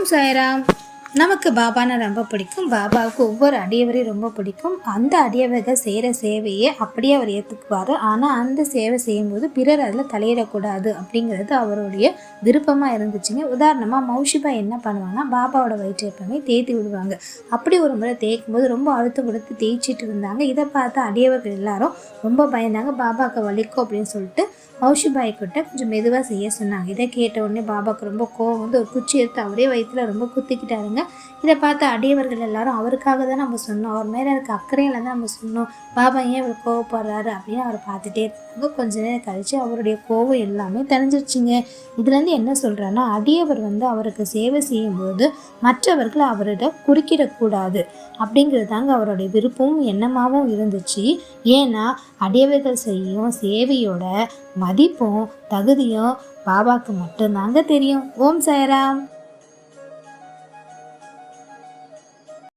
ஓம் சாய்ராம். நமக்கு பாபான்னு ரொம்ப பிடிக்கும். பாபாவுக்கு ஒவ்வொரு அடியவரையும் ரொம்ப பிடிக்கும். அந்த அடியவர்கள் செய்கிற சேவையை அப்படியே அவர் ஏற்றுக்குவார். ஆனால் அந்த சேவை செய்யும்போது பிறர் அதில் தலையிடக்கூடாது அப்படிங்கிறது அவருடைய விருப்பமாக இருந்துச்சுங்க. உதாரணமாக மௌஷிபா என்ன பண்ணுவாங்கன்னா, பாபாவோட வயிற்று எப்பவுமே தேய்த்து விடுவாங்க. அப்படி ஒரு முறை தேய்க்கும் போது ரொம்ப அழுத்தம் கொடுத்து தேய்ச்சிட்டு இருந்தாங்க. இதை பார்த்து அடியவர்கள் எல்லாரும் ரொம்ப பயந்தாங்க. பாபாவுக்கு வலிக்கும் அப்படின்னு சொல்லிட்டு மௌஷிபாய் கிட்ட கொஞ்சம் மெதுவாக செய்ய சொன்னாங்க. இதை கேட்ட உடனே பாபாவுக்கு ரொம்ப கோவம் வந்து ஒரு குச்சி எடுத்து அவரே வயிற்றுல ரொம்ப குத்திக்கிட்டாருங்க. இதை பார்த்து அடியவர்கள் எல்லாரும் அவருக்காக தான் நம்ம சொன்னோம், அவர் மேலே இருக்க அக்கறையில் தான் நம்ம சொன்னோம், பாபா ஏன் அவர் கோவப்படுறாரு அப்படின்னு அவர் பார்த்துட்டே இருந்தாங்க. கொஞ்ச நேரம் கழித்து அவருடைய கோவம் எல்லாமே தெரிஞ்சிருச்சுங்க. இதுலேருந்து என்ன சொல்கிறேன்னா, அடியவர் வந்து அவருக்கு சேவை செய்யும்போது மற்றவர்கள் அவரிடம் குறுக்கிடக்கூடாது அப்படிங்கிறது தாங்க அவருடைய விருப்பமும் எண்ணமாகவும் இருந்துச்சு. ஏன்னா அடியவர்கள் செய்யும் சேவையோட மதிப்பும் தகுதியும் பாபாவுக்கு மட்டும்தாங்க தெரியும். ஓம் சாய்ராம்.